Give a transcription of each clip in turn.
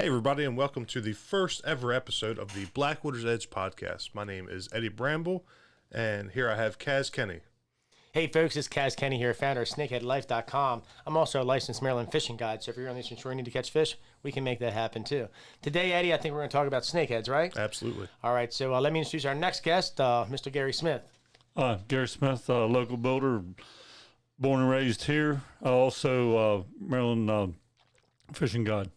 Hey, everybody, and welcome to the first ever episode of the Blackwaters Edge Podcast. My name is Eddie Bramble, and here I have Kaz Kenny. Hey, folks, it's Kaz Kenny here, founder of SnakeheadLife.com. I'm also a licensed Maryland fishing guide, so if you're on the Eastern Shore and need to catch fish, we can make that happen, too. Today, Eddie, I think we're going to talk about snakeheads, right? Absolutely. All right, so let me introduce our next guest, Mr. Gary Smith. Gary Smith, local builder, born and raised here. Also, Maryland fishing guide.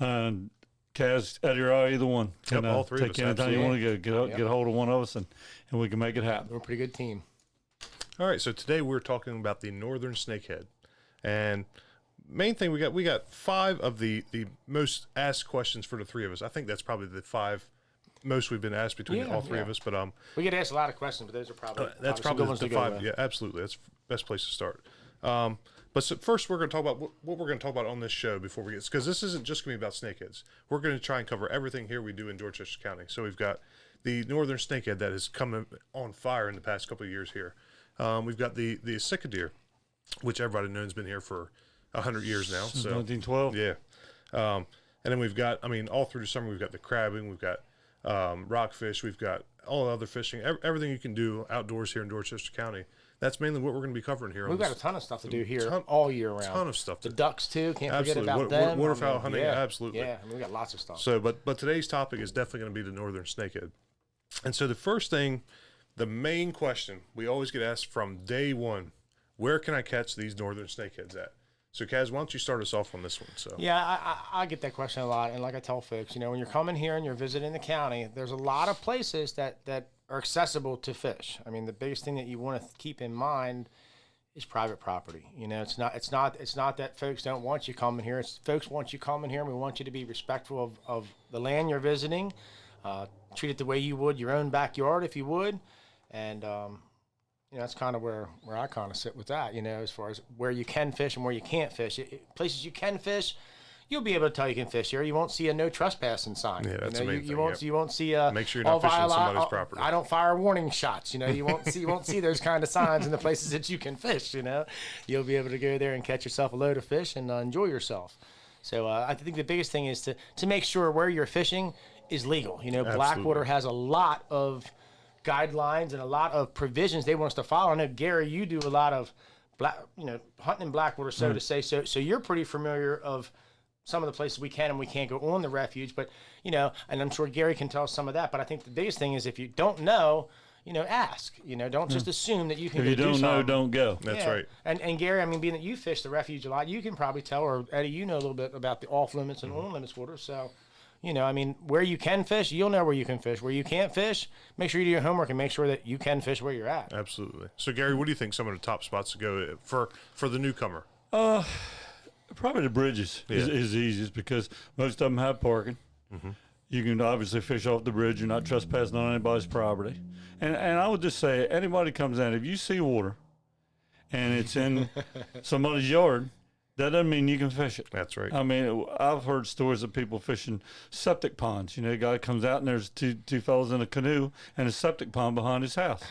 Kaz, Eddie, or either one can all three take of us, anytime you want to get a hold of one of us, and we can make it happen. We're a pretty good team. All right, so today we're talking about the Northern Snakehead, and main thing we got 5 of the most asked questions for the three of us. I think that's probably the 5 most we've been asked between all three of us. But we get asked a lot of questions, but those are probably that's probably the 5. Yeah, absolutely, that's the best place to start. But so first, we're going to talk about what we're going to talk about on this show before we get, because this isn't just going to be about snakeheads. We're going to try and cover everything here we do in Dorchester County. So we've got the Northern Snakehead that has come on fire in the past couple of years here. We've got the Cicadeer, which everybody knows has been here for 100 years now. Since so 1912. Yeah. And then we've got, all through the summer, we've got the crabbing, we've got rockfish, we've got all the other fishing, everything you can do outdoors here in Dorchester County. That's mainly what we're going to be covering here. We've got a ton of stuff to do here all year round. Ton of stuff. The ducks, too. Can't absolutely. forget about them. Waterfowl hunting, absolutely. Yeah, we got lots of stuff. So, but today's topic is definitely going to be the Northern Snakehead. And so the first thing, the main question we always get asked from day one, where can I catch these Northern Snakeheads at? So, Kaz, why don't you start us off on this one? So, yeah, I get that question a lot. And like I tell folks, when you're coming here and you're visiting the county, there's a lot of places that are accessible to fish. The biggest thing that you want to keep in mind is private property. It's not that folks don't want you coming here. It's folks want you coming here, and we want you to be respectful of the land you're visiting. Treat it the way you would your own backyard, if you would. And that's kind of where I kind of sit with that. As far as where you can fish and where you can't fish. Places you can fish, you'll be able to tell you can fish here. You won't see a no trespassing sign. Yeah, that's the main thing. You won't see a make sure you're not fishing somebody's property. I don't fire warning shots. You won't see those kind of signs in the places that you can fish. You'll be able to go there and catch yourself a load of fish and enjoy yourself. So I think the biggest thing is to make sure where you're fishing is legal. Blackwater has a lot of guidelines and a lot of provisions they want us to follow. I know, Gary, you do a lot of hunting in Blackwater, so to say. So you're pretty familiar of some of the places we can and we can't go on the refuge, but and I'm sure Gary can tell us some of that. But I think the biggest thing is if you don't know, ask. Don't just assume that you can. If you don't know, don't go. That's right. And Gary, being that you fish the refuge a lot, you can probably tell, or Eddie, a little bit about the off limits and on limits water. So, where you can fish, you'll know where you can fish. Where you can't fish, make sure you do your homework and make sure that you can fish where you're at. Absolutely. So, Gary, what do you think some of the top spots to go for the newcomer? Probably the bridges is easiest because most of them have parking. Mm-hmm. You can obviously fish off the bridge. You're not trespassing on anybody's property. And I would just say, anybody comes in, if you see water and it's in somebody's yard, that doesn't mean you can fish it. That's right. I've heard stories of people fishing septic ponds. A guy comes out and there's two fellas in a canoe and a septic pond behind his house.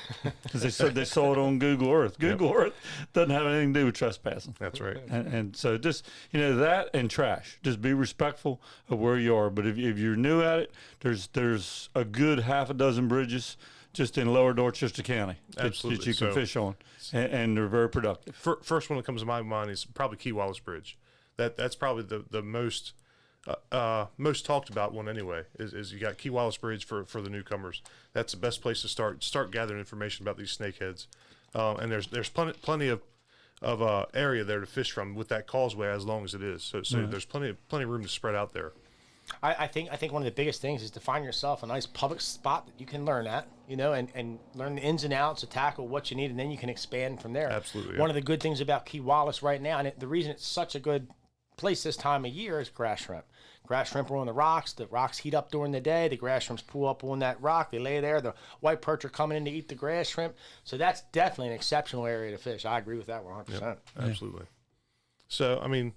Because they said they saw it on Google Earth. Google Earth doesn't have anything to do with trespassing. That's right. And so just, that and trash. Just be respectful of where you are. But if you're new at it, there's a good half a dozen bridges just in lower Dorchester County that you can fish on, and they're very productive. First one that comes to my mind is probably Wallace Bridge. That's probably the most talked about one anyway. Is you got Wallace Bridge for the newcomers. That's the best place to start gathering information about these snakeheads. And there's plenty of area there to fish from with that causeway as long as it is. So there's plenty of room to spread out there. I think one of the biggest things is to find yourself a nice public spot that you can learn at, and learn the ins and outs, to tackle what you need, and then you can expand from there. Absolutely. Yeah. One of the good things about Wallace right now, and the reason it's such a good place this time of year, is grass shrimp. Grass shrimp are on the rocks heat up during the day, the grass shrimps pull up on that rock, they lay there, the white perch are coming in to eat the grass shrimp, so that's definitely an exceptional area to fish. I agree with that 100%. Yep, absolutely. So,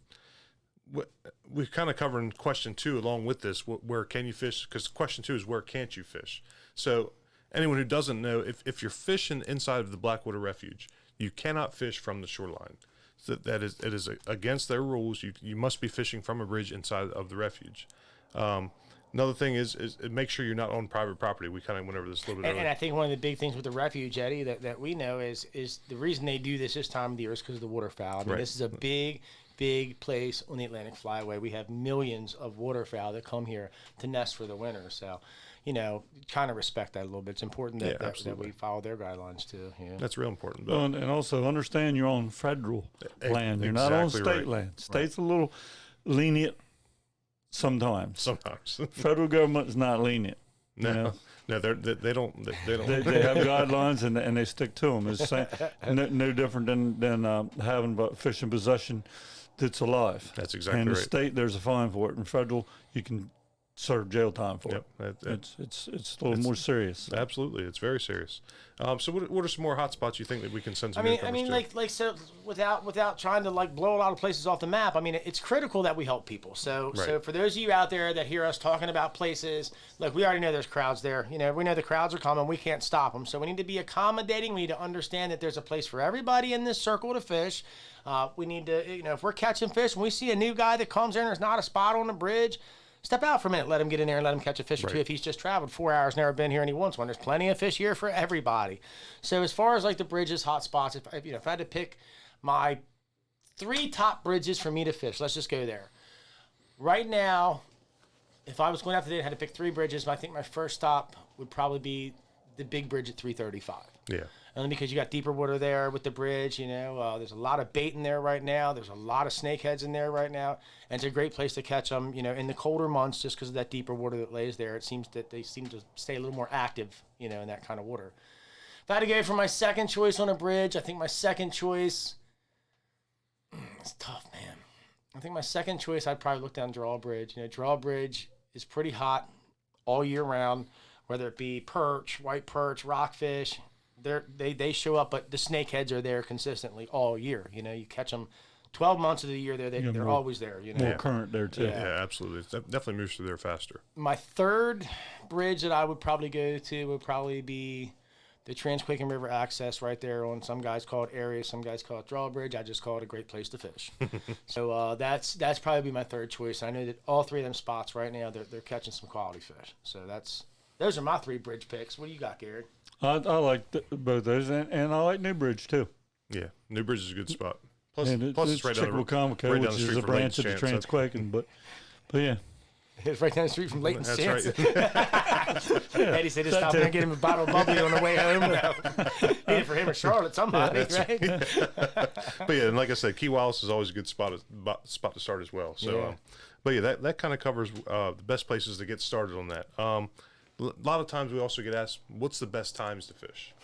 we've kind of covered in question 2 along with this, where can you fish? Because question 2 is where can't you fish? So anyone who doesn't know, if you're fishing inside of the Blackwater Refuge, you cannot fish from the shoreline. So it is against their rules. You must be fishing from a bridge inside of the refuge. Another thing is make sure you're not on private property. We kind of went over this a little bit earlier. And I think one of the big things with the refuge, Eddie, that we know is the reason they do this time of the year is because of the waterfowl. I mean, this is a big place on the Atlantic Flyway. We have millions of waterfowl that come here to nest for the winter. So, kind of respect that a little bit. It's important that we follow their guidelines too. Yeah. That's real important. Well, and also understand you're on federal land. You're not on state land. State's a little lenient sometimes. Federal government is not lenient. No, they don't. They have guidelines and they stick to them. It's no different than having a fish in possession that's alive. That's exactly right. And the state, there's a fine for it. In federal, you can serve jail time for it. It's a little more serious. Absolutely, it's very serious. So what are some more hot spots you think that we can send some? So without trying to blow a lot of places off the map. I mean, it's critical that we help people. So for those of you out there that hear us talking about places, we already know there's crowds there. We know the crowds are coming. We can't stop them. So we need to be accommodating. We need to understand that there's a place for everybody in this circle to fish. We need to, if we're catching fish and we see a new guy that comes in and there's not a spot on the bridge, step out for a minute, let him get in there and let him catch a fish or two if he's just traveled 4 hours, never been here and he wants one. There's plenty of fish here for everybody. So as far as the bridges, hot spots, if I had to pick my 3 top bridges for me to fish, let's just go there. Right now, if I was going out today and had to pick 3 bridges, I think my first stop would probably be the big bridge at 335. Yeah. Only because you got deeper water there with the bridge, there's a lot of bait in there right now. There's a lot of snakeheads in there right now. And it's a great place to catch them, in the colder months, just because of that deeper water that lays there. It seems that they seem to stay a little more active, in that kind of water. If I had to go for my second choice on a bridge, I think my second choice, it's tough, man. I think my second choice, I'd probably look down Drawbridge. Drawbridge is pretty hot all year round, whether it be perch, white perch, rockfish. They show up, but the snakeheads are there consistently all year. You catch them 12 months of the year. They're always there. More current there too. Yeah, absolutely. It definitely moves through there faster. My third bridge that I would probably go to would probably be the Transquaking River access right there on, some guys call it area, some guys call it Drawbridge. I just call it a great place to fish. So that's probably be my third choice. I know that all 3 of them spots right now they're catching some quality fish. So those are my 3 bridge picks. What do you got, Gary? I like both those, and I like Newbridge too. Yeah, Newbridge is a good spot. Plus it's right down the street, which is a branch of the Transquaking, but yeah. It's right down the street from Leighton's Chance. Right. Eddie said to stop there and get him a bottle of bubbly on the way home. Either for him or Charlotte, somebody, right? But yeah, and like I said, Key Wallace is always a good spot to start as well. So, but yeah, that kind of covers the best places to get started on that. A lot of times we also get asked, what's the best times to fish?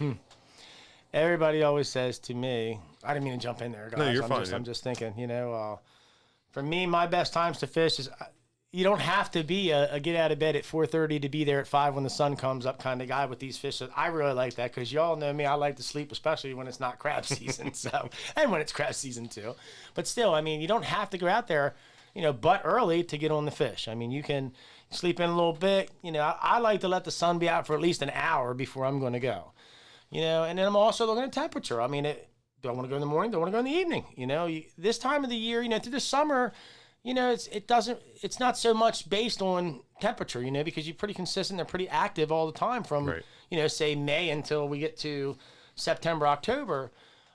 Everybody always says to me, I didn't mean to jump in there, guys. No, you're fine. I'm just thinking, for me, my best times to fish is, you don't have to be a get out of bed at 4:30 to be there at 5 when the sun comes up kind of guy with these fish. So I really like that because y'all know me. I like to sleep, especially when it's not crab season. And when it's crab season too. But still, you don't have to go out there, butt early to get on the fish. You can sleep in a little bit. I like to let the sun be out for at least an hour before I'm going to go. And then I'm also looking at temperature. Do I want to go in the morning? Do I want to go in the evening? This time of the year, through the summer, it's not so much based on temperature, because you're pretty consistent. They're pretty active all the time from, say May until we get to September, October.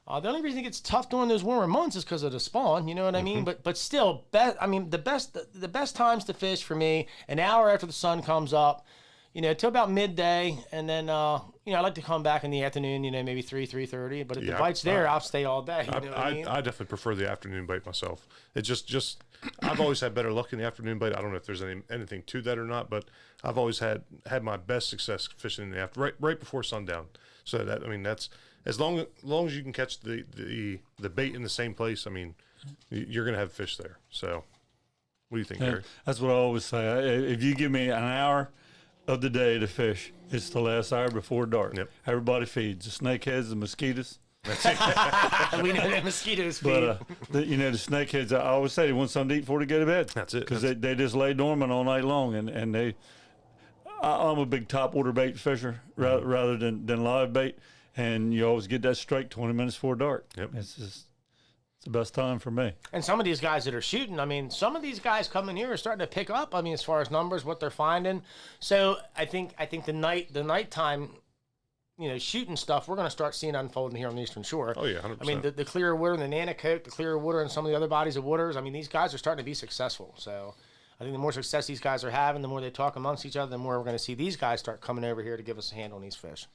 The only reason it gets tough during those warmer months is because of the spawn, you know what I mean? But still, the best times to fish for me, an hour after the sun comes up, till about midday, and then I like to come back in the afternoon, maybe 3:30. But if the bite's there, I'll stay all day. You know what I mean? I definitely prefer the afternoon bite myself. It just I've always had better luck in the afternoon bite. I don't know if there's anything to that or not, but I've always had my best success fishing in the right before sundown. So that's as long as you can catch the bait in the same place. You're gonna have fish there. So, what do you think, Gary? That's what I always say. If you give me an hour of the day to fish, it's the last hour before dark. Yep. Everybody feeds the snakeheads, the mosquitoes. We know that mosquitoes feed. But the snakeheads, I always say they want something to eat before they go to bed. That's it. Because they just lay dormant all night long, and I'm a big top water bait fisher rather than live bait, and you always get that strike 20 minutes before dark. Yep. It's It's the best time for me. And some of these guys that are shooting, I mean, some of these guys coming here are starting to pick up. I mean, as far as numbers, what they're finding. So I think the nighttime, shooting stuff, we're going to start seeing unfolding here on the Eastern Shore. Oh yeah, 100%. I mean, the clear water and the Nanacoke, the clear water and some of the other bodies of waters. I mean, these guys are starting to be successful. So I think the more success these guys are having, the more they talk amongst each other, the more we're going to see these guys start coming over here to give us a hand on these fish.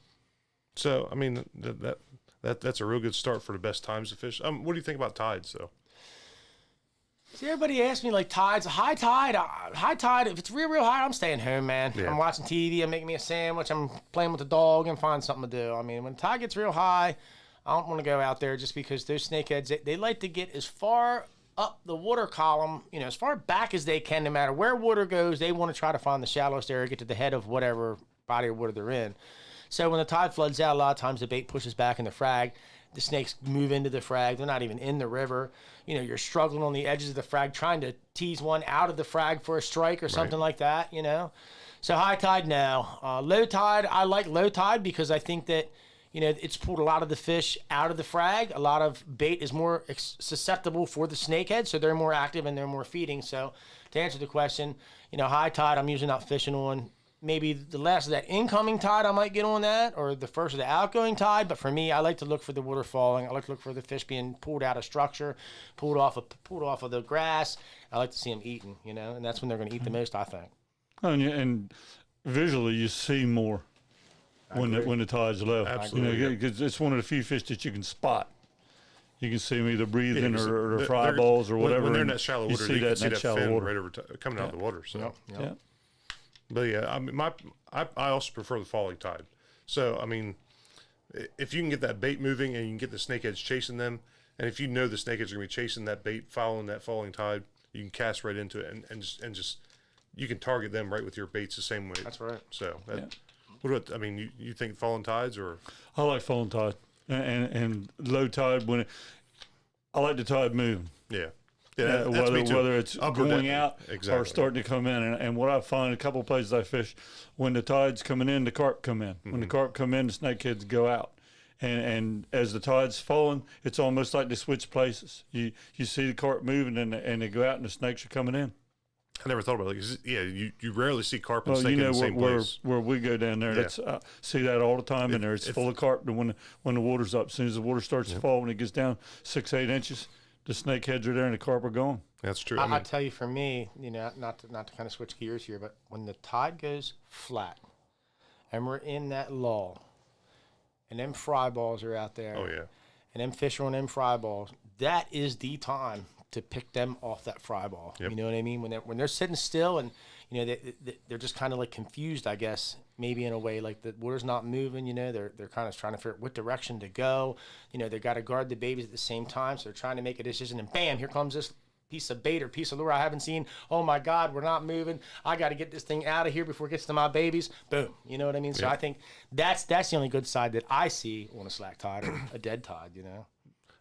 So I mean that's a real good start for the best times to fish. What do you think about tides though? See, everybody asks me like tides, high tide. If it's real high, I'm staying home, man. Yeah. I'm watching TV. I'm making me a sandwich. I'm playing with the dog and find something to do. I mean, when the tide gets real high, I don't want to go out there just because those snakeheads, they like to get as far up the water column, as far back as they can, no matter where water goes. They want to try to find the shallowest area, get to the head of whatever body of water they're in. So when the tide floods out, a lot of times the bait pushes back in the frag. The snakes move into the frag. They're not even in the river. You're struggling on the edges of the frag, trying to tease one out of the frag for a strike or something like that, So high tide, no. Low tide, I like low tide because I think that, it's pulled a lot of the fish out of the frag. A lot of bait is more susceptible for the snakehead, so they're more active and they're more feeding. So to answer the question, high tide, I'm usually not fishing on. Maybe the last of that incoming tide I might get on that, or the first of the outgoing tide. But for me, I like to look for the water falling. I like to look for the fish being pulled out of structure, pulled off of the grass. I like to see them eating, and that's when they're going to eat the most, I think. And visually, you see more when the tide's low. Absolutely, because it's one of the few fish that you can spot. You can see them either breathing or fry they're- balls or whatever. When they're in that shallow water, you can see that shallow fin water. right over coming out of the water. So. Yep. Yeah. But yeah, I mean, I also prefer the falling tide. So I mean, if you can get that bait moving and you can get the snakeheads chasing them, and if you know the snakeheads are going to be chasing that bait, following that falling tide, you can cast right into it and just you can target them right with your baits the same way. That's right. So what about? I mean, you think falling tides or? I like falling tide and low tide I like the tide moving. Yeah. Yeah, that's me too. Whether it's Up or going down. out Exactly. or starting to come in. And what I find a couple of places I fish, when the tide's coming in, the carp come in. When the carp come in, the snakeheads go out. And as the tide's falling, it's almost like they switch places. You see the carp moving and they go out and the snakes are coming in. I never thought about it. 'Cause, yeah, you rarely see carp and snake in the same place. Where we go down there, that's see that all the time in there. It's full of carp. And when the water's up, as soon as the water starts to fall, when it gets down 6-8 inches, the snakeheads are there and the carp are gone. That's true. I tell you, for me, not to kind of switch gears here, but when the tide goes flat and we're in that lull and them fry balls are out there, oh yeah, and them fish are on them fry balls, that is the time to pick them off that fry ball. Yep. You know what I mean? When they're sitting still and they're just kind of like confused, I guess, maybe in a way, like the water's not moving. They're kind of trying to figure out what direction to go. They got to guard the babies at the same time, so they're trying to make a decision. And bam, here comes this piece of bait or piece of lure I haven't seen. Oh my God, we're not moving. I got to get this thing out of here before it gets to my babies. Boom. You know what I mean? So I think that's the only good side that I see on a slack tide or a dead tide.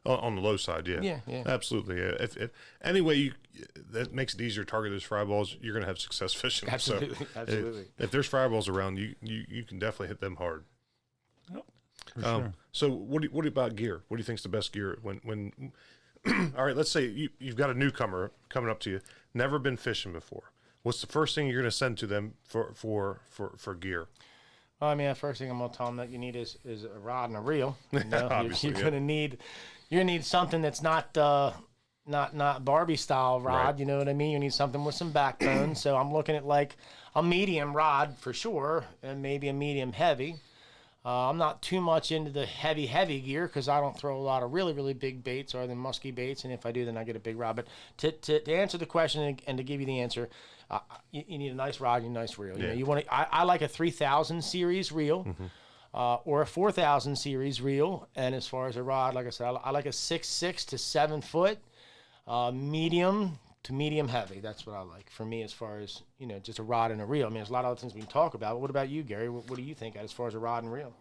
on the low side, yeah, absolutely. Yeah. If any way that makes it easier to target those fry balls, you're going to have success fishing. Absolutely, so absolutely. If there's fry balls around, you can definitely hit them hard. Yep, for sure. So what about gear? What do you think's the best gear when all right, let's say you've got a newcomer coming up to you, never been fishing before. What's the first thing you're going to send to them for gear? Well, I mean, the first thing I'm going to tell them that you need is a rod and a reel. Obviously, you're going to need something that's not Barbie style rod. Right. You know what I mean? You need something with some backbone. So I'm looking at like a medium rod for sure, and maybe a medium heavy. I'm not too much into the heavy gear because I don't throw a lot of really, really big baits other than musky baits. And if I do, then I get a big rod. But to answer the question and to give you the answer, you need a nice rod and a nice reel. Yeah. You want to. I like a 3000 series reel. Or a 4,000 series reel. And as far as a rod, like I said, I like a 6'6" to 7 foot, medium to medium heavy. That's what I like for me as far as, just a rod and a reel. I mean, there's a lot of other things we can talk about. But what about you, Gary? What do you think as far as a rod and reel?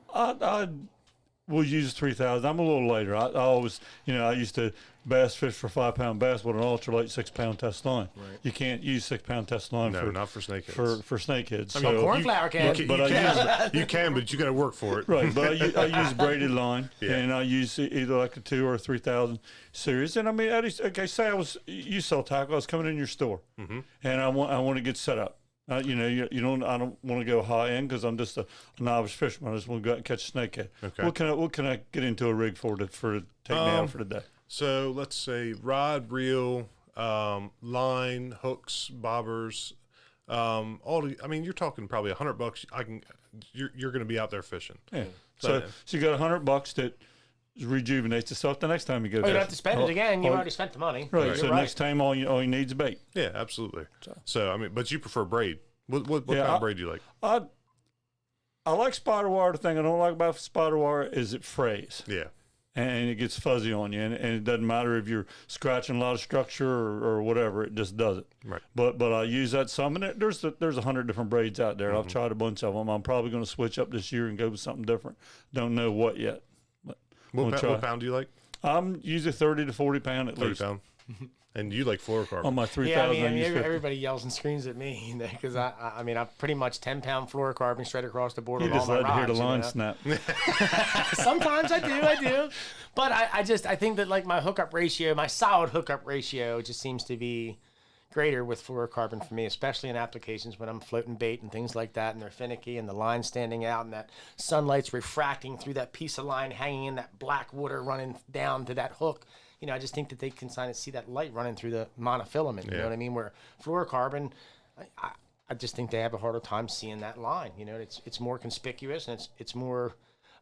we'll use 3,000. I'm a little later. I always, I used to bass fish for 5-pound bass with an ultralight 6-pound test line. Right. You can't use 6-pound test line. No, not for snakeheads. For snakeheads. I mean, cornflower can. You can, but you got to work for it. Right, but I use braided line, yeah. and I use either like a 2 or 3,000 series. And I mean, okay, say you sell tackle. I was coming in your store, and I want to get set up. You don't. I don't want to go high end because I'm just a novice fisherman. I just want to go out and catch a snakehead. Okay. What can I get into a rig for to take me out for the day? So let's say rod, reel, line, hooks, bobbers, you're talking probably $100. You're going to be out there fishing. Yeah. So you got $100 that rejuvenates itself the next time you go. You don't have to spend it again. You already spent the money. Right. So next time all you need is bait. Yeah, absolutely. So but you prefer braid. What kind of braid do you like? I like spider wire. The thing I don't like about spider wire is it frays. Yeah. And it gets fuzzy on you, and it doesn't matter if you're scratching a lot of structure or whatever, it just does it. Right. But I use that some, and there's 100 different braids out there. I've tried a bunch of them. I'm probably going to switch up this year and go with something different. Don't know what yet. But what pound do you like? I'm usually 30 to 40 pound at least. 30 pound. And you like fluorocarbon. On my 3,000. Yeah, I mean everybody yells and screams at me because I'm pretty much 10-pound fluorocarbon straight across the board. You just like to hear the line snap. Sometimes I do. But I think that like my hookup ratio, my solid hookup ratio just seems to be greater with fluorocarbon for me, especially in applications when I'm floating bait and things like that, and they're finicky and the line's standing out and that sunlight's refracting through that piece of line hanging in that black water running down to that hook. I just think that they can kind of see that light running through the monofilament. You know what I mean? Where fluorocarbon, I just think they have a harder time seeing that line. It's more conspicuous and it's more,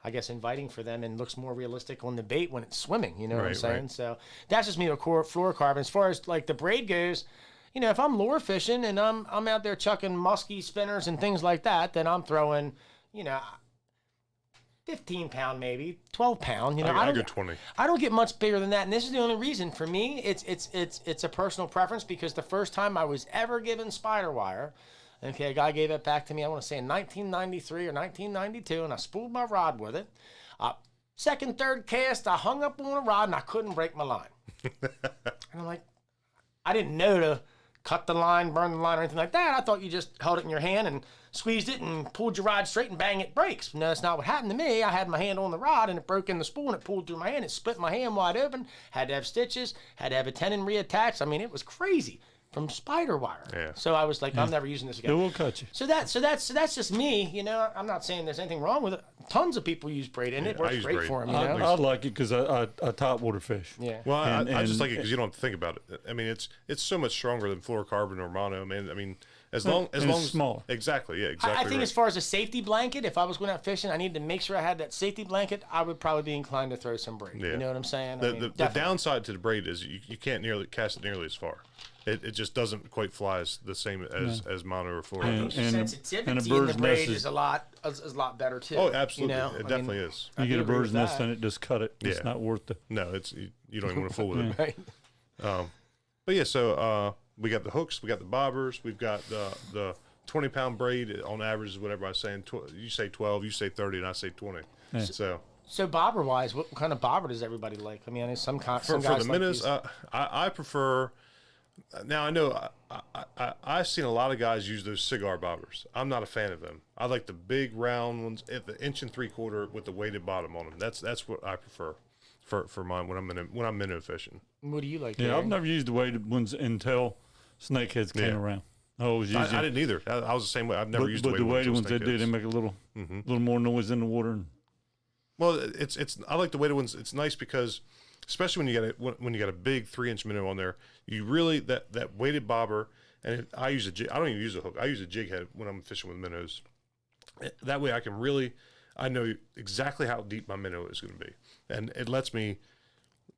I guess, inviting for them and looks more realistic on the bait when it's swimming. You know what I'm saying? Right. So that's just me with fluorocarbon. As far as like the braid goes, if I'm lure fishing and I'm out there chucking musky spinners and things like that, then I'm throwing, 15-pound, maybe 12-pound. I get 20. I don't get much bigger than that, and this is the only reason for me. It's a personal preference because the first time I was ever given spider wire, okay, a guy gave it back to me. I want to say in 1993 or 1992, and I spooled my rod with it. Second, third cast, I hung up on a rod and I couldn't break my line. And I'm like, I didn't know to cut the line, burn the line, or anything like that. I thought you just held it in your hand and squeezed it and pulled your rod straight and bang, it breaks. No, that's not what happened to me. I had my hand on the rod and it broke in the spool and it pulled through my hand. It split my hand wide open. Had to have stitches. Had to have a tendon reattached. I mean, it was crazy from spider wire. Yeah. So I was like, I'm never using this again. It will cut you. So that's just me. I'm not saying there's anything wrong with it. Tons of people use braid and it works great for them. I like it because I topwater fish. Yeah. Well, I just like it because you don't have to think about it. I mean, it's so much stronger than fluorocarbon or mono, man. I mean, as long as small. Exactly. Yeah. Exactly. I think as far as a safety blanket, if I was going out fishing, I needed to make sure I had that safety blanket. I would probably be inclined to throw some braid. Yeah. You know what I'm saying? The downside to the braid is you can't cast it nearly as far. It just doesn't quite fly the same as mono or fluoro does. Sensitivity in the braid is a lot better too. Oh, absolutely. It definitely is. You get a bird's nest and it just cut it. It's not worth it. No, you don't even want to fool with it. Right. But yeah, so we got the hooks, we got the bobbers, we've got the 20-pound braid on average is what everybody's saying. You say 12, you say 30, and I say 20. Yeah. So bobber wise, what kind of bobber does everybody like? I mean, I know some guys for the minnows, like I prefer. Now I know I've seen a lot of guys use those cigar bobbers. I'm not a fan of them. I like the big round ones at the 1 3/4 with the weighted bottom on them. That's what I prefer for mine when I'm minnow fishing. What do you like? Yeah, I've never used the weighted ones until snakeheads came around. I didn't either. I was the same way. I've never used the weighted ones. They do. They make a little more noise in the water. Well, I like the weighted ones. It's nice because, especially when you got a big 3-inch minnow on there, you really that weighted bobber. And I use a jig. I don't even use a hook. I use a jig head when I'm fishing with minnows. That way, I know exactly how deep my minnow is going to be, and it lets me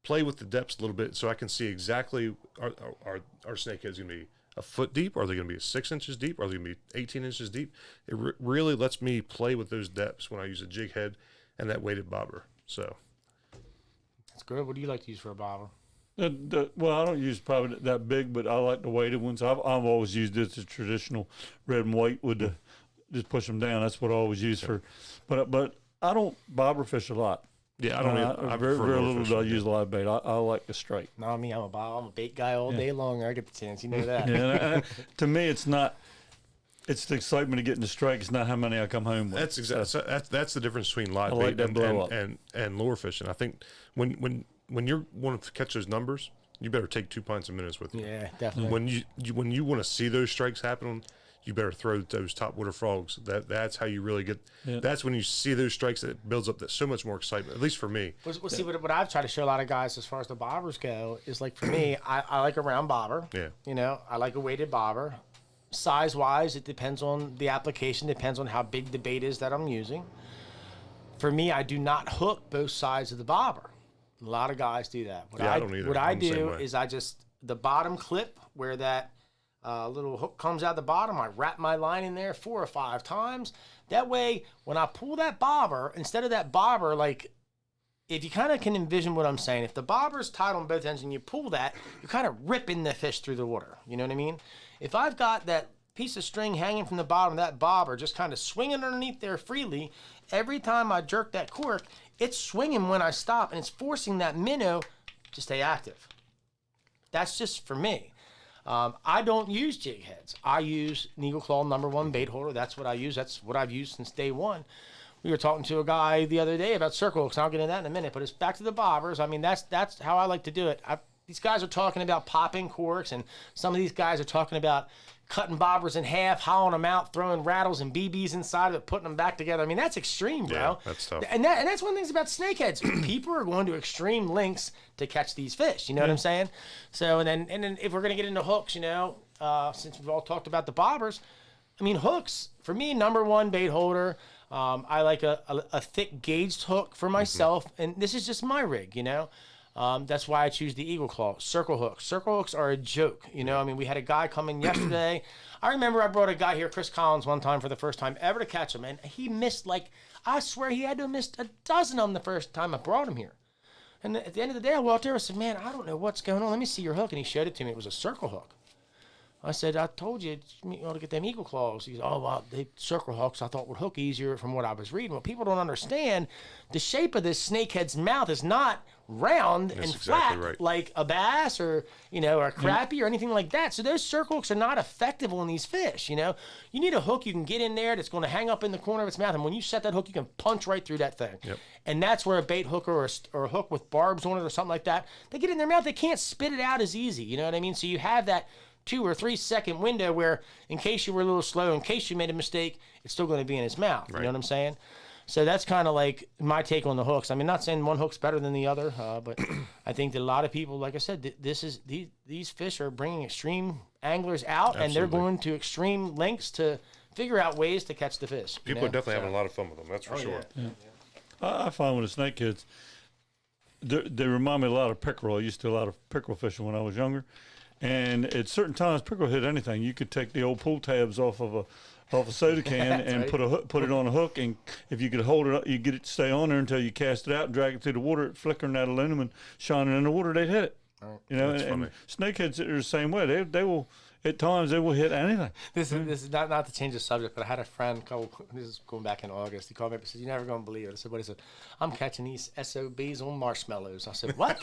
play with the depths a little bit, so I can see exactly our snakehead's going to be a foot deep, or are they going to be 6 inches deep, or are they going to be 18 inches deep? It really lets me play with those depths when I use a jig head and that weighted bobber. So that's good. What do you like to use for a bobber? Well, I don't use probably that big, but I like the weighted ones. I've always used it as traditional red and white with just push them down. That's what I always use for. But I don't bobber fish a lot. Yeah, I don't. I very prefer little lure do I fishing, use live bait. I like the strike. No, me, I'm a bait guy all day long. I get the chance, you know that. Yeah, to me, it's not. It's the excitement of getting the strike. It's not how many I come home with. That's exactly that's the difference between live I like bait that blow up. and lure fishing. I think when you want to catch those numbers, you better take 2 pints of minutes with you. Yeah, definitely. When you want to see those strikes happen, you better throw those topwater frogs. That's how you really get. Yeah. That's when you see those strikes that it builds up that so much more excitement. At least for me. Well, see, what I've tried to show a lot of guys as far as the bobbers go is like for me, I like a round bobber. Yeah. You know, I like a weighted bobber. Size wise, it depends on the application, depends on how big the bait is that I'm using. For me, I do not hook both sides of the bobber. A lot of guys do that. I don't either. What I I'm the same do way. is I just, the bottom clip where that little hook comes out the bottom, I wrap my line in there 4 or 5 times. That way, when I pull that bobber, instead of that bobber, like, if you kind of can envision what I'm saying, if the bobber's tied on both ends and you pull that, you're kind of ripping the fish through the water. You know what I mean? If I've got that piece of string hanging from the bottom of that bobber, just kind of swinging underneath there freely, every time I jerk that cork, it's swinging when I stop, and it's forcing that minnow to stay active. That's just for me. I don't use jig heads. I use an Eagle Claw #1 bait holder. That's what I use. That's what I've used since day one. We were talking to a guy the other day about circle hooks, and I'll get into that in a minute, but it's back to the bobbers. I mean, that's how I like to do it. These guys are talking about popping corks, and some of these guys are talking about cutting bobbers in half, hollowing them out, throwing rattles and BBs inside of it, putting them back together. I mean, that's extreme, bro. Yeah, that's tough. And that's one of the things about snakeheads. People are going to extreme lengths to catch these fish. You know what I'm saying? So, and then if we're going to get into hooks, you know, since we've all talked about the bobbers, I mean, hooks, for me, #1 bait holder. I like a thick gauged hook for myself, and this is just my rig, you know. That's why I choose the Eagle Claw. Circle hooks. Circle hooks are a joke, you know. I mean, we had a guy come in yesterday. I remember I brought a guy here, Chris Collins, one time for the first time ever to catch him, and he missed, like, I swear he had to have missed a dozen of them the first time I brought him here. And at the end of the day, I walked there and said, man, I don't know what's going on. Let me see your hook. And he showed it to me. It was a circle hook. I said, I told you ought to get them Eagle Claws. He goes, oh, well, they circle hooks I thought would hook easier from what I was reading. Well, people don't understand the shape of this snakehead's mouth is not round and flat right. like a bass or, you know, or a crappie or anything like that. So those circle hooks are not effective on these fish, you know. You need a hook you can get in there that's going to hang up in the corner of its mouth. And when you set that hook, you can punch right through that thing. Yep. And that's where a bait hooker or a hook with barbs on it or something like that, they get in their mouth, they can't spit it out as easy. You know what I mean? So you have that 2 or 3 second window where, in case you were a little slow, in case you made a mistake, it's still going to be in his mouth. Right. You know what I'm saying? So that's kind of like my take on the hooks. I mean, not saying one hook's better than the other, but I think that a lot of people, like I said, these fish are bringing extreme anglers out, and they're going to extreme lengths to figure out ways to catch the fish. People are definitely having a lot of fun with them. That's for sure. Yeah. I find with the snakeheads, they remind me a lot of pickerel. I used to do a lot of pickerel fishing when I was younger. And at certain times, pickerel hit anything. You could take the old pull tabs off of a soda can and right. put it on a hook, and if you could hold it up, you get it to stay on there until you cast it out, drag it through the water, flickering that aluminum, shining in the water, they'd hit it. Right. You know, and snakeheads are the same way. They will. At times, they will hit anything. This is not to change the subject, but I had a friend this is going back in August. He called me up and said, "You're never going to believe it." I said, "What is it?" "I'm catching these SOBs on marshmallows." I said, "What?"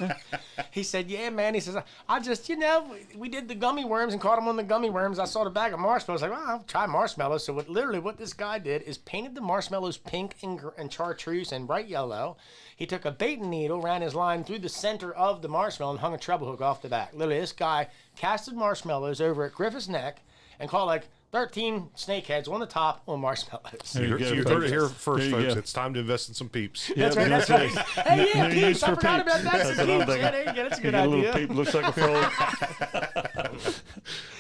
He said, "Yeah, man." He says, "I just, you know, we did the gummy worms and caught them on the gummy worms. I saw the bag of marshmallows. Like, well, I'll try marshmallows." So what this guy did is painted the marshmallows pink and chartreuse and bright yellow. He took a baiting needle, ran his line through the center of the marshmallow, and hung a treble hook off the back. Literally, this guy casted marshmallows over at Griffith's neck and caught like 13 snakeheads on the top on marshmallows. You heard it here first, folks. It's time to invest in some peeps. That's right. That's right. Hey, yeah, peeps. I forgot about that. Some peeps. Yeah, there you go. That's a good idea. A little peep looks like a frog.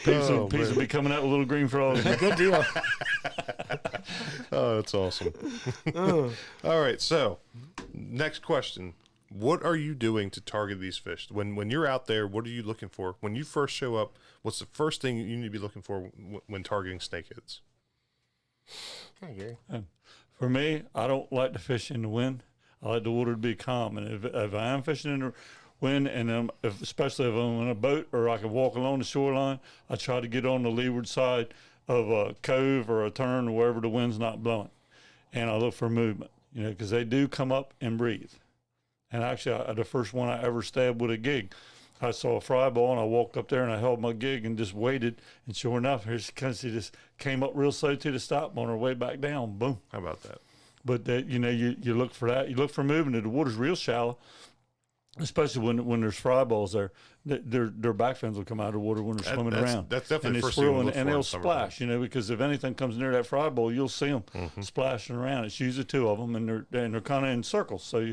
Peeps will be coming out with little green frogs. Good deal. Oh, that's awesome. All right, so next question. What are you doing to target these fish? When you're out there, what are you looking for? When you first show up, what's the first thing you need to be looking for when targeting snakeheads? Okay, Gary. For me, I don't like to fish in the wind. I like the water to be calm. And if I am fishing in the wind, and especially if I'm in a boat or I can walk along the shoreline, I try to get on the leeward side of a cove or a turn or wherever the wind's not blowing. And I look for movement, you know, because they do come up and breathe. And actually, the first one I ever stabbed with a gig, I saw a fry ball, and I walked up there and I held my gig and just waited. And sure enough, here she comes. She just came up real slow to the stop on her way back down. Boom. How about that? But you know, you look for that. You look for movement. The water's real shallow, especially when there's fry balls there. Their back fins will come out of the water when they're swimming around. That's definitely and the first thing you look for. And they'll splash, you know, because if anything comes near that fry ball, you'll see them splashing around. It's usually two of them, and they're kind of in circles. So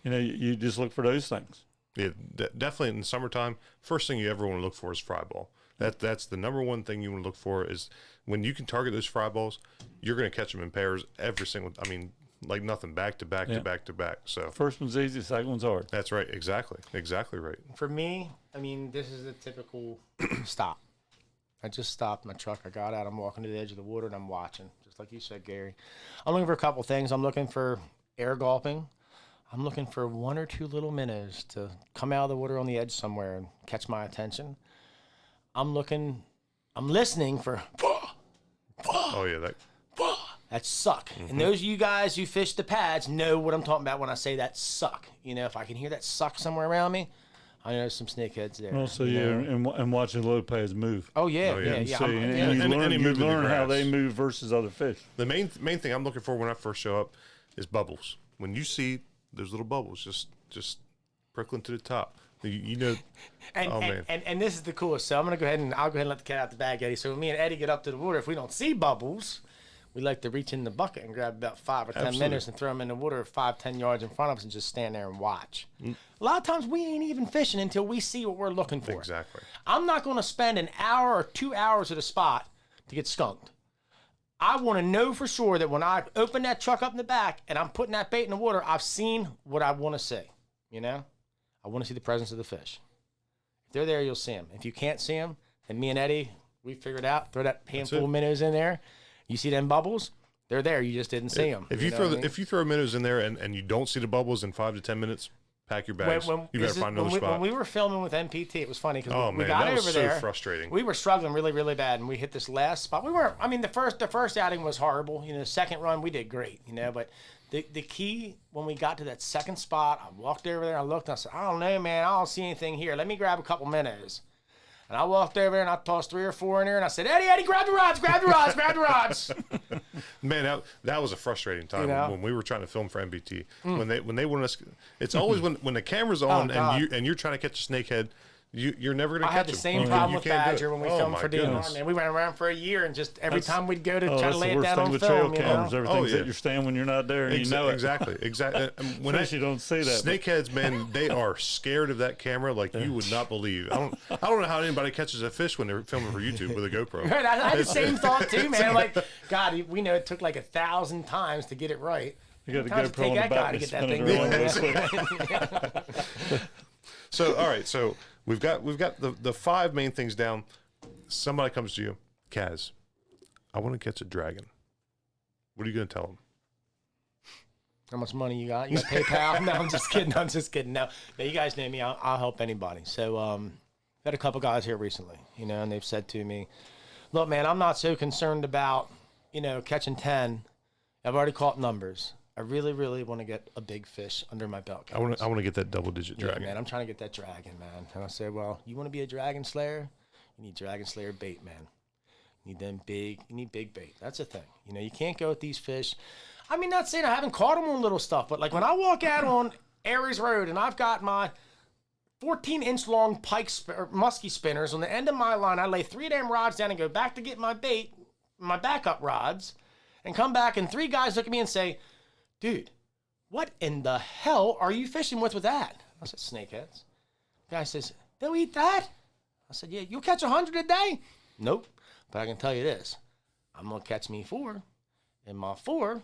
you just look for those things. Yeah, definitely in the summertime. First thing you ever want to look for is fry ball. That's the number one thing you want to look for is when you can target those fry balls, you're going to catch them in pairs every single. I mean, like nothing, back to back to back to back. So first one's easy, second one's hard. That's right, exactly right. For me, I mean, this is a typical stop. I just stopped my truck. I got out. I'm walking to the edge of the water, and I'm watching, just like you said, Gary. I'm looking for a couple things. I'm looking for air gulping. I'm looking for one or two little minnows to come out of the water on the edge somewhere and catch my attention. I'm listening for Oh yeah, that suck. And those of you guys who fish the pads know what I'm talking about when I say that suck. You know, if I can hear that suck somewhere around me, I know there's some snakeheads there. Also, and watching Lopez move. Oh yeah. You And learn how they move versus other fish. the main thing I'm looking for when I first show up is bubbles. When you see those little bubbles just prickling to the top, you know. And this is the coolest. So I'll go ahead and let the cat out the bag, Eddie. So when me and Eddie get up to the water, if we don't see bubbles, we like to reach in the bucket and grab about 5 or 10 minutes and throw them in the water 5-10 yards in front of us and just stand there and watch. A lot of times we ain't even fishing until we see what we're looking for. Exactly. I'm not going to spend an hour or 2 hours at a spot to get skunked. I want to know for sure that when I open that truck up in the back and I'm putting that bait in the water, I've seen what I want to see. You know? I want to see the presence of the fish. If they're there, you'll see them. If you can't see them, then me and Eddie, we figured out, throw that handful of minnows in there. You see them bubbles? They're there. You just didn't see them. If you throw minnows in there and you don't see the bubbles in 5 to 10 minutes, pack your bags. You better find another spot. When we were filming with MPT, it was funny because we that got was over so there. Frustrating. We were struggling really, really bad, and we hit this last spot. We weren't. I mean, the first outing was horrible. You know, the second run we did great. You know, but the key when we got to that second spot, I walked over there. I looked. And I said, I don't know, man. I don't see anything here. Let me grab a couple minnows. And I walked over there and I tossed 3 or 4 in there and I said, Eddie, grab the rods, grab the rods, grab the rods. Man, that was a frustrating time when we were trying to film for MBT. When they want us, it's always when the camera's on and you're trying to catch a snakehead, you're never going to catch them. I had the same problem with Badger when we filmed for DNR, man. We went around for a year and just every time we'd go to try to lay it down on film, you know? Everything's at your stand when you're not there, and you know it. Exactly. When you don't see that. Snakeheads, man, they are scared of that camera like you would not believe. I don't know how anybody catches a fish when they're filming for YouTube with a GoPro. Right, I had the same thought too, man. Like, God, we know it took like 1,000 times to get it right. You got to GoPro on the back to spin it around real quick. So, all right, so we've got the 5 main things down. Somebody comes to you, Kaz, I want to catch a dragon. What are you going to tell them? How much money you got? You got PayPal? No, I'm just kidding. No, you guys know me. I'll help anybody. So, had a couple guys here recently, you know, and they've said to me, look, man, I'm not so concerned about, you know, catching 10. I've already caught numbers. I really, really want to get a big fish under my belt. I want to get that double-digit dragon. Man, I'm trying to get that dragon, man. And I said, well, you want to be a dragon slayer? You need dragon slayer bait, man. You need them big. You need big bait. That's the thing. You know, you can't go with these fish. I mean, not saying I haven't caught them on little stuff, but like when I walk out on Aries Road and I've got my 14-inch long or musky spinners on the end of my line, I lay 3 damn rods down and go back to get my bait, my backup rods, and come back and 3 guys look at me and say, dude, what in the hell are you fishing with that? I said, snakeheads. The guy says, they'll eat that? I said, yeah, you'll catch 100 a day? Nope. But I can tell you this. I'm going to catch me 4, and my 4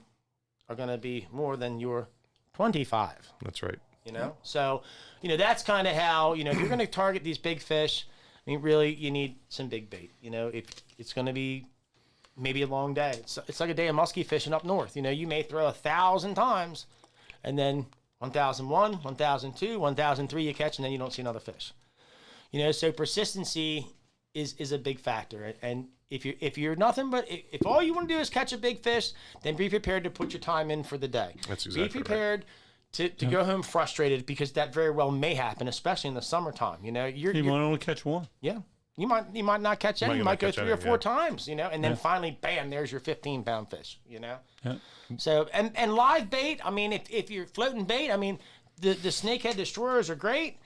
are going to be more than your 25. That's right. You know? So, you know, that's kind of how, you know, if you're going to target these big fish, I mean, really, you need some big bait. You know, if it's going to be maybe a long day. It's like a day of muskie fishing up north. You know, you may throw 1,000 times, and then 1,001, 1,002, 1,003 you catch, and then you don't see another fish. You know, so persistency is a big factor. And if you're nothing but if all you want to do is catch a big fish, then be prepared to put your time in for the day. That's exactly Be prepared to go home frustrated because that very well may happen, especially in the summertime. You know, You might only catch one. yeah. You might not catch any. You might go 3 or 4 times, you know, and then finally, bam, there's your 15-pound fish, you know. Yeah. So and live bait. I mean, if you're floating bait, I mean, the snakehead destroyers are great.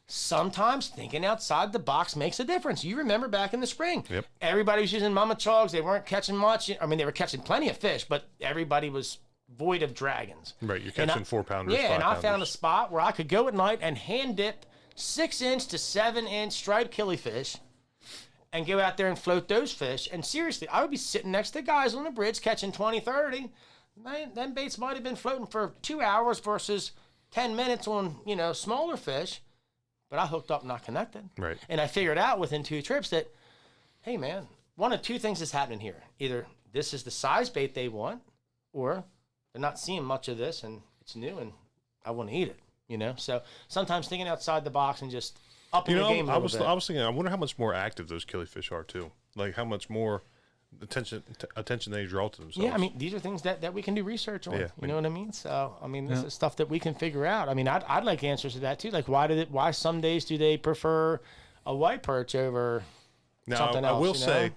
Sometimes thinking outside the box makes a difference. You remember back in the spring, everybody was using mama chogs. They weren't catching much. I mean, they were catching plenty of fish, but everybody was void of dragons. Right, you're catching 4-pounders. Yeah, and I 5-pounders. found a spot where I could go at night and hand dip 6-inch to 7-inch striped killifish and go out there and float those fish. And seriously, I would be sitting next to guys on the bridge catching 20, 30. Them baits might have been floating for 2 hours versus 10 minutes on, you know, smaller fish. But I hooked up, not connected. Right. And I figured out within 2 trips that, hey, man, one of 2 things is happening here. Either this is the size bait they want, or they're not seeing much of this and it's new and I want to eat it, you know? So sometimes thinking outside the box and just upping the game a little bit. I was thinking, I wonder how much more active those killifish are too. Like how much more attention they draw to themselves. Yeah, I mean, these are things that we can do research on. You know what I mean? So, I mean, this is stuff that we can figure out. I mean, I'd like answers to that too. Like, why some days do they prefer a white perch over something else? I will say,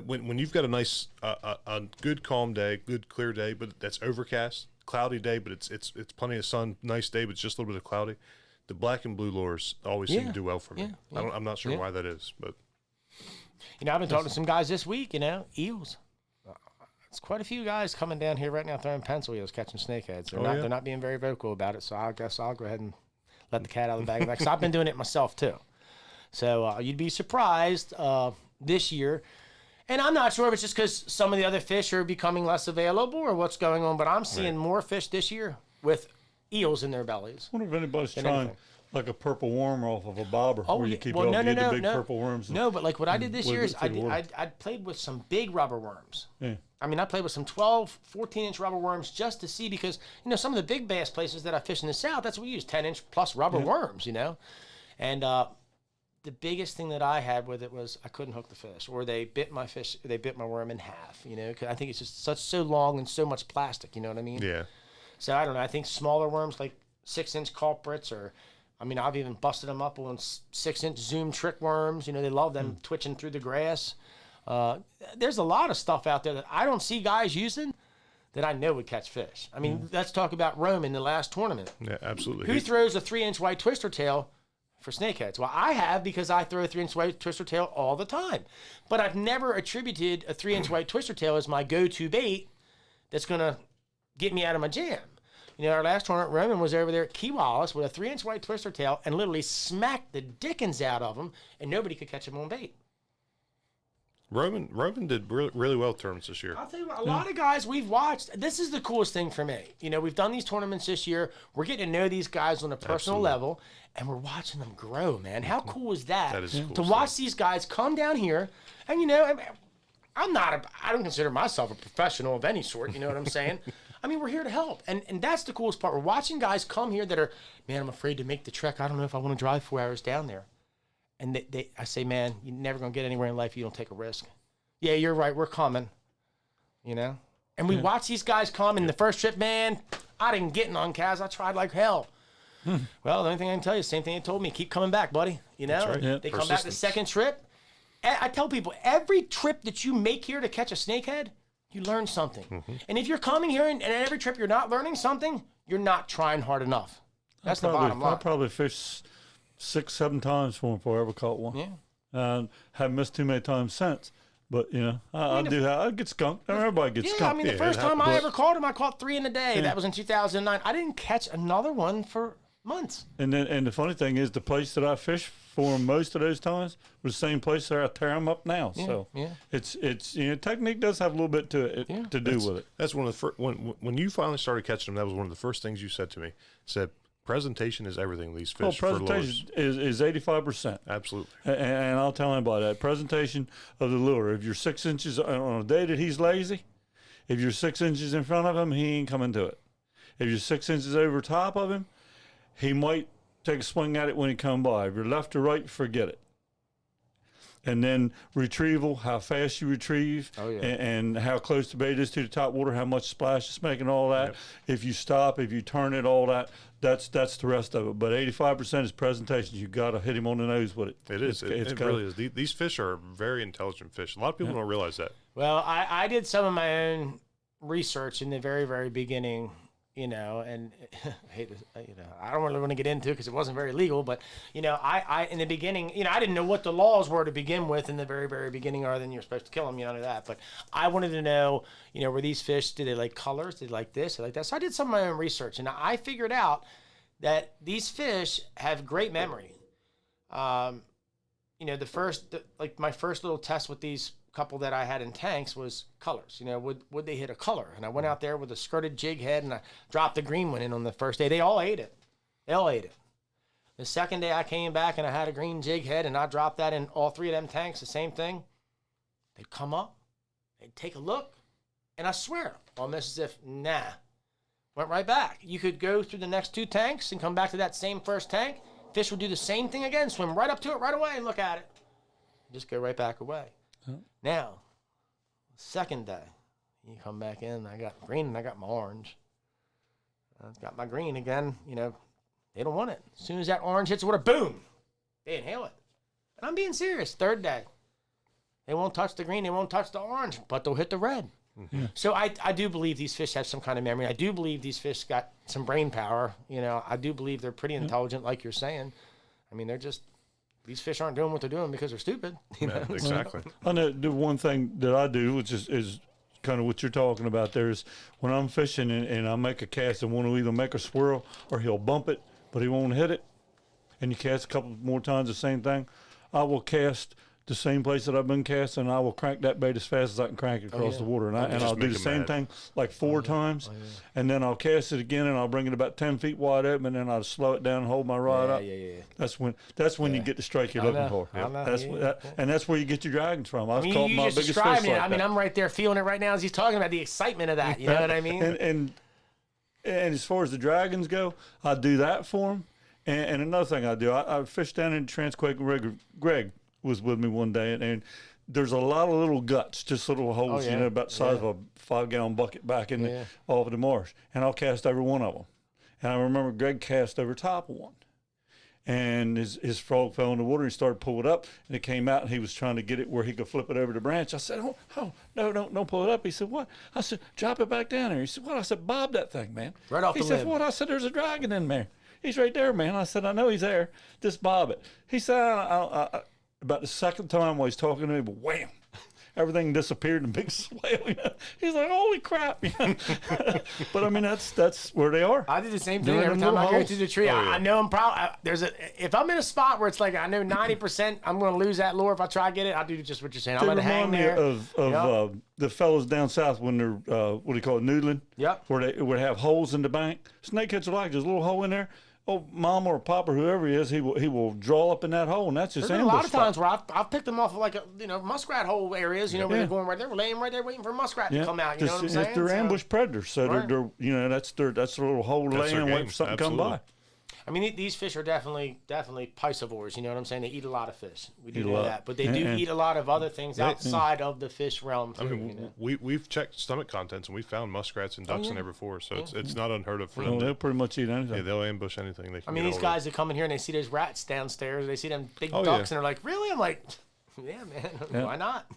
when you've got a nice, a good calm day, good clear day, but that's overcast, cloudy day, but it's plenty of sun, nice day, but it's just a little bit of cloudy. The black and blue lures always seem to do well for me. I'm not sure why that is, but. You know, I've been talking to some guys this week, you know, eels. It's quite a few guys coming down here right now throwing pencil eels, catching snakeheads. They're not being very vocal about it, so I guess I'll go ahead and let the cat out of the bag. Because I've been doing it myself, too. So you'd be surprised this year. And I'm not sure if it's just because some of the other fish are becoming less available or what's going on, but I'm seeing more fish this year with eels in their bellies. I wonder if anybody's trying like a purple worm off of a bobber where you keep the big purple worms. No, but like what I did this year is I played with some big rubber worms. Yeah. I mean, I played with some 12, 14-inch rubber worms just to see because, you know, some of the big bass places that I fish in the South, that's what we use, 10-inch plus rubber worms, you know. And the biggest thing that I had with it was I couldn't hook the fish, or they bit my worm in half, you know, because I think it's just so long and so much plastic, you know what I mean? Yeah. So I don't know. I think smaller worms like 6-inch culprits, or I mean, I've even busted them up on 6-inch zoom trick worms. You know, they love them twitching through the grass. There's a lot of stuff out there that I don't see guys using that I know would catch fish. I mean, let's talk about Rome in the last tournament. Yeah, absolutely. Who throws a 3-inch white twister tail for snakeheads? Well, I have, because I throw a 3-inch white twister tail all the time. But I've never attributed a 3-inch white twister tail as my go-to bait that's going to get me out of my jam. You know, our last tournament, Roman was over there at Key Wallace with a 3-inch white twister tail and literally smacked the dickens out of him, and nobody could catch him on bait. Roman did really well tournaments this year. I'll tell you what, a lot of guys we've watched, this is the coolest thing for me. You know, we've done these tournaments this year. We're getting to know these guys on a personal level, and we're watching them grow, man. How cool is that? That is cool to watch these guys come down here, and, you know, I don't consider myself a professional of any sort, you know what I'm saying? I mean, we're here to help. And that's the coolest part. We're watching guys come here that are, man, I'm afraid to make the trek. I don't know if I want to drive 4 hours down there. And I say, man, you're never going to get anywhere in life if you don't take a risk. Yeah, you're right. We're coming, you know? And we watch these guys come. And the first trip, man, I didn't get on Kaz. I tried like hell. Well, the only thing I can tell you, same thing they told me, keep coming back, buddy. You know? That's right. They come back the second trip. I tell people, every trip that you make here to catch a snakehead, you learn something. And if you're coming here and every trip you're not learning something, you're not trying hard enough. That's the bottom line. I probably fished 6-7 times for him before I ever caught one. Yeah. Haven't missed too many times since. But, you know, I get skunked. Everybody gets skunked. Yeah, I mean, the first time I ever caught him, I caught 3 in a day. That was in 2009. I didn't catch another one for months. And the funny thing is, the place that I fished for most of those times was the same place that I tear them up now. So it's you know, technique does have a little bit to do with it. That's one of the first, when you finally started catching them, that was one of the first things you said to me. Said, presentation is everything, these fish for lures. Presentation is 85%. Absolutely. And I'll tell anybody that. Presentation of the lure. If you're 6 inches on a day that he's lazy, if you're 6 inches in front of him, he ain't coming to it. If you're 6 inches over top of him, he might take a swing at it when he come by. If you're left or right, forget it. and then retrieval, how fast you retrieve, yeah. and how close the bait is to the top water, how much splash it's making, all that. Yep. If you stop, if you turn it, all that, that's the rest of it. But 85% is presentation. You got to hit him on the nose with it. It is. It really is. These fish are very intelligent fish. A lot of people don't realize that. Well, I did some of my own research in the very, very beginning, and I hate this, I don't really want to get into it because it wasn't very legal, but, I in the beginning, I didn't know what the laws were to begin with in the very, very beginning, other than you're supposed to kill them, none of that. But I wanted to know, were these fish, did they like colors? Did they like this? Or like that? So I did some of my own research, and I figured out that these fish have great memory. My first little test with these couple that I had in tanks was colors. Would they hit a color? And I went out there with a skirted jig head and I dropped the green one in on the first day. They all ate it. The second day I came back and I had a green jig head and I dropped that in all 3 of them tanks, the same thing. They'd come up, they'd take a look, and I swear, almost as if, nah, went right back. You could go through the next 2 tanks and come back to that same first tank. Fish would do the same thing again, swim right up to it right away and look at it. Just go right back away. Now, second day, you come back in, I got green and I got my orange. I've got my green again, they don't want it. As soon as that orange hits the water, boom, they inhale it. And I'm being serious. Third day, they won't touch the green, they won't touch the orange, but they'll hit the red. Mm-hmm. So I do believe these fish have some kind of memory. I do believe these fish got some brain power. I do believe they're pretty intelligent, like you're saying. I mean, these fish aren't doing what they're doing because they're stupid. Yeah, exactly. I know the one thing that I do, which is kind of what you're talking about there, is when I'm fishing and I make a cast and want to either make a swirl or he'll bump it, but he won't hit it, and you cast a couple more times the same thing, I will cast the same place that I've been casting, and I will crank that bait as fast as I can crank it across the water. And I'll do the same thing like 4 times, and then I'll cast it again, and I'll bring it about 10 feet wide open, and then I'll slow it down and hold my rod up. That's when you get the strike you're looking for. And that's where you get your dragons from. I've caught my biggest fish like that. I mean, I'm right there feeling it right now as he's talking about the excitement of that. You know what I mean? And as far as the dragons go, I do that for them. And another thing I do, I fish down in Transquake. Greg was with me one day, and there's a lot of little guts, just little holes, about the size of a 5-gallon bucket back in off of the marsh. And I'll cast every one of them. And I remember Greg cast over top of one. And his frog fell in the water, and he started pulling it up, and it came out, and he was trying to get it where he could flip it over the branch. I said, no, don't pull it up. He said, what? I said, drop it back down there. He said, what? I said, bob that thing, man. Right off the lid. He said, what? I said, there's a dragon in there. He's right there, man. I said, I know he's there. Just bob it. He said, about the second time while he's talking to me, but wham, everything disappeared in a big swell. He's like, holy crap. But I mean, that's where they are. I do the same thing every time I go through the tree. I know I'm probably, if I'm in a spot where it's like, I know 90% I'm going to lose that lure if I try to get it, I'll do just what you're saying. I'm going to hang there. Of the fellows down south when they're, what do you call it, noodling? Yep. Where they would have holes in the bank. Snakeheads are like, there's a little hole in there. Oh, mom or pop or whoever he is, he will draw up in that hole, and that's just ambush. There's a lot of times where I've picked them off of like muskrat hole areas, where they're going right there, we're laying right there waiting for a muskrat to come out. You know what I'm saying? They're ambush predators, so they're that's their little hole laying waiting for something to come by. I mean, these fish are definitely piscivores. You know what I'm saying? They eat a lot of fish. We do know that, but they do eat a lot of other things outside of the fish realm too. I mean, we've checked stomach contents and we found muskrats and ducks in there before, so it's not unheard of for them. They'll pretty much eat anything. Yeah, they'll ambush anything they can. I mean, these guys that come in here and they see those rats downstairs, they see them big ducks, and they're like, "Really?" I'm like, "Yeah, man. Why not?"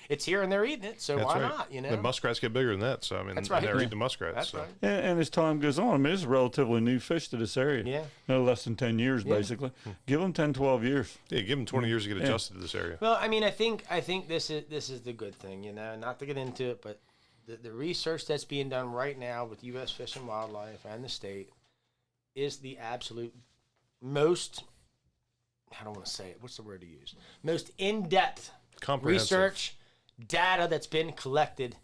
It's here and they're eating it, so why not? The muskrats get bigger than that, so I mean, and they're eating the muskrats. That's right. And as time goes on, I mean, it's a relatively new fish to this area. Yeah. No less than 10 years, basically. Give them 10, 12 years. Yeah, give them 20 years to get adjusted to this area. Well, I mean, I think this is the good thing, not to get into it, but the research that's being done right now with U.S. Fish and Wildlife and the state is the absolute most, I don't want to say it, what's the word to use? Most in-depth research data that's been collected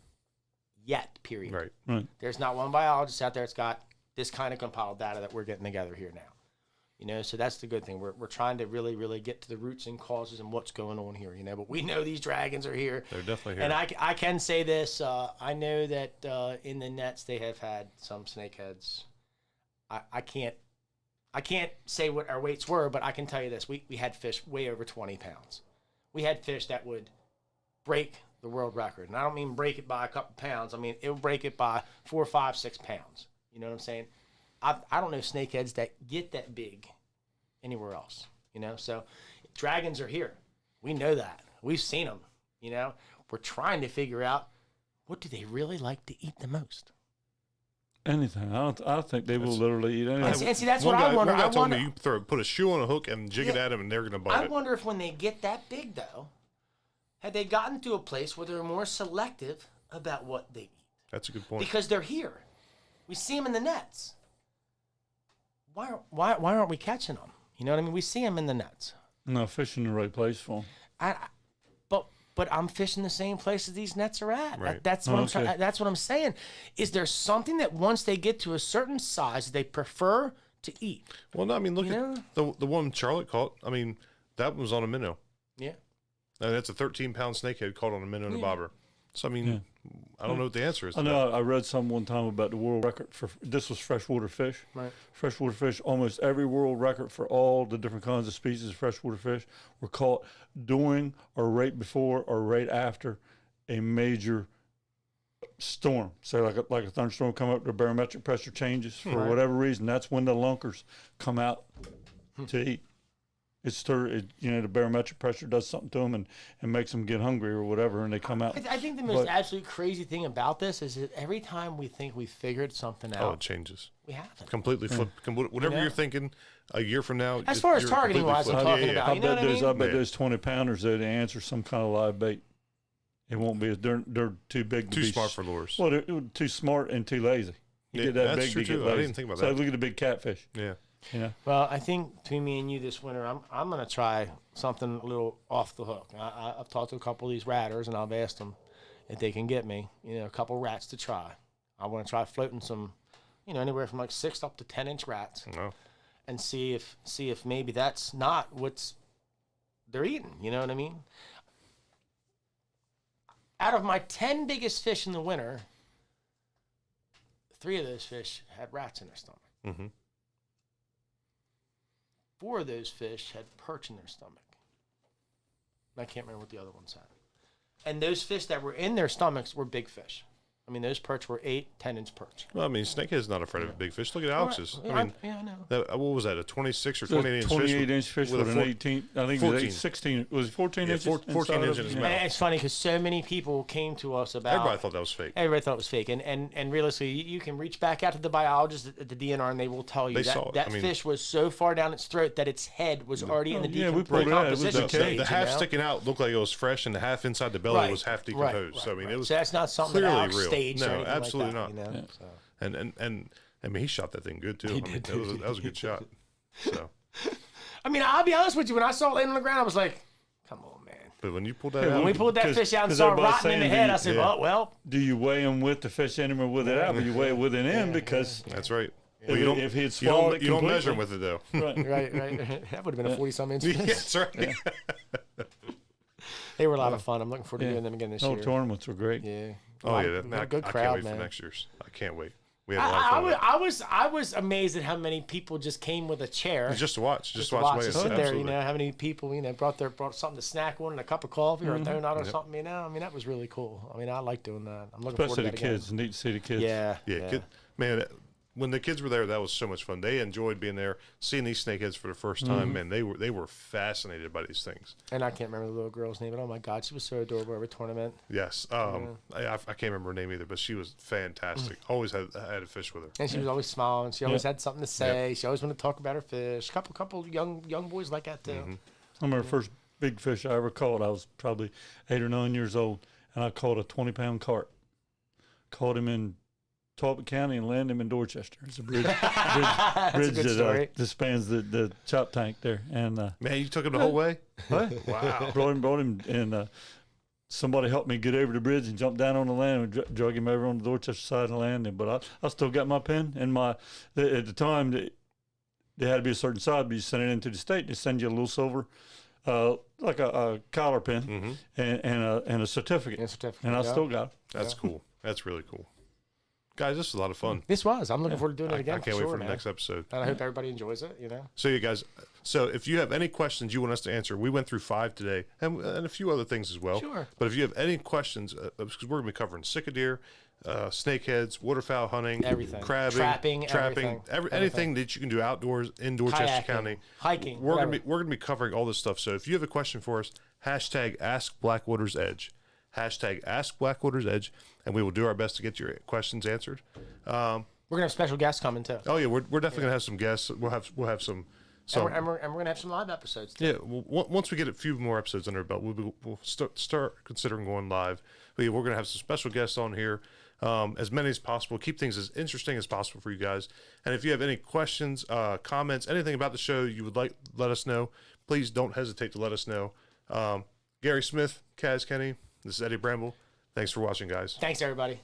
yet, period. Right. There's not one biologist out there that's got this kind of compiled data that we're getting together here now. So that's the good thing. We're trying to really, really get to the roots and causes and what's going on here, but we know these dragons are here. They're definitely here. And I can say this, I know that in the nets they have had some snakeheads. I can't say what our weights were, but I can tell you this. We had fish way over 20 pounds. we had fish that would break the world record. And I don't mean break it by a couple pounds. I mean, it would break it by 4, 5, 6 pounds. You know what I'm saying? I don't know snakeheads that get that big anywhere else, you know? So dragons are here. We know that. We've seen them, you know? We're trying to figure out, what do they really like to eat the most? Anything. I think they will literally eat anything. And see, that's what I wonder. One guy told me you put a shoe on a hook and jig it at them, and they're going to bite it. I wonder if when they get that big, though, had they gotten to a place where they're more selective about what they eat? That's a good point. Because they're here. We see them in the nets. Why aren't we catching them? You know what I mean? We see them in the nets. No, fishing the right place for them. But I'm fishing the same places these nets are at. Right. That's what that's what I'm saying. Is there something that once they get to a certain size, they prefer to eat? Well, no, I mean, look at the one Charlotte caught. I mean, that was on a minnow. Yeah. And that's a 13-pound snakehead caught on a minnow and a bobber. So, I mean, I don't know what the answer is. I know I read some one time about the world record for, this was freshwater fish. Right. Freshwater fish, almost every world record for all the different kinds of species of freshwater fish were caught during or right before or right after a major storm. So like a thunderstorm come up, the barometric pressure changes for whatever reason. That's when the lunkers come out to eat. The barometric pressure does something to them and makes them get hungry or whatever, and they come out. I think the most absolute crazy thing about this is that every time we think we figured something out, it changes. We haven't. Completely flip. Whatever you're thinking a year from now. As far as targeting wise, I'm talking about. I bet those 20 pounders though, they answer some kind of live bait. It won't be. They're too big to be smart for lures. Well, they're too smart and too lazy. You get that big to get lazy. I didn't think about that. So look at the big catfish. Yeah. Yeah. Well, I think between me and you this winter, I'm going to try something a little off the hook. I've talked to a couple of these ratters, and I've asked them if they can get me, a couple rats to try. I want to try floating some, anywhere from like 6 up to 10-inch rats, and see if maybe that's not what's they're eating. You know what I mean? Out of my 10 biggest fish in the winter, 3 of those fish had rats in their stomach. Mm-hmm. 4 of those fish had perch in their stomach. I can't remember what the other ones had. And those fish that were in their stomachs were big fish. I mean, those perch were 8, 10-inch perch. Well, I mean, snakehead's not afraid of a big fish. Look at Alex's. Right. I mean, I know. What was that? A 26 or 28-inch fish? 28-inch fish with an 18. I think 14. It was 16. Was it 14 inches? 14 inches in his mouth. And it's funny because so many people came to us about. Everybody thought that was fake. Everybody thought it was fake, and realistically, you can reach back out to the biologists at the DNR, and they will tell you that fish was so far down its throat that its head was already in the decomposition stage. The half sticking out looked like it was fresh, and the half inside the belly was half decomposed. So I mean, it was. So that's not something that Alex staged. No, absolutely like not. So. And I mean, he shot that thing good too. That was a good shot. So. I mean, I'll be honest with you. When I saw it laying on the ground, I was like, "Come on, man!" But when you pulled that out, when we pulled that fish out and saw it rotting in the head, I said, "Oh well." Do you weigh him with the fish in him or with it out? But you weigh it with it in because that's right. Well, if he had swallowed you don't measure him with it though. Right. That would have been a 40-some inch fish. That's right. They were a lot of fun. I'm looking forward to doing them again this year. Tournaments were great. Yeah. Oh yeah, good crowd, I can't wait man. for next year's. I can't wait. We had a lot of fun. I was amazed at how many people just came with a chair just to watch, just to watch sit there. How many people brought something to snack on and a a cup of coffee or a donut or something. I mean that was really cool. I mean I like doing that. I'm looking forward to that kids. again. Neat to see the kids. Yeah. Man. When the kids were there, that was so much fun. They enjoyed being there, seeing these snakeheads for the first time. Man, they were fascinated by these things. And I can't remember the little girl's name, but oh my God, she was so adorable every tournament. Yes, I can't remember her name either, but she was fantastic. Always had a fish with her, and she was always smiling. She always had something to say. Yep. She always wanted to talk about her fish. Couple young boys like that too. I remember the first big fish I ever caught. I was probably 8 or 9 years old, and I caught a 20-pound carp. Caught him in Talbot County and landed him in Dorchester. It's a bridge that spans the chop tank there. And man, you took him the whole way? What? Wow. Brought him, and somebody helped me get over the bridge and jump down on the land and drug him over on the Dorchester side of the landing. But I still got my pin and at the time they had to be a certain size, but you send it into the state. They send you a little silver, like a collar pin, and a certificate. And I still got it. That's cool. That's really cool. Guys, this was a lot of fun. This was. I'm looking forward to doing it again. I can't wait for the next episode. And I hope everybody enjoys it, So you guys, So if you have any questions you want us to answer, we went through 5 today and a few other things as well. Sure. But if you have any questions, because we're going to be covering cicadere, snakeheads, waterfowl hunting, Everything. crabbing, Trapping, anything that you can do outdoors in Dorchester Kayaking, County, hiking, we're whatever. gonna be covering all this stuff. So if you have a question for us, hashtag Ask Blackwaters Edge, hashtag Ask Blackwaters Edge, and we will do our best to get your questions answered. We're gonna have special guests coming too. Oh yeah, we're definitely gonna have some guests. We'll have some. And we're gonna have some live episodes too. Yeah, once we get a few more episodes under our belt, we'll start considering going live. But yeah, we're gonna have some special guests on here, as many as possible. Keep things as interesting as possible for you guys. And if you have any questions, comments, anything about the show you would like, let us know. Please don't hesitate to let us know. Gary Smith, Kaz Kenny, this is Eddie Bramble. Thanks for watching, guys. Thanks, everybody.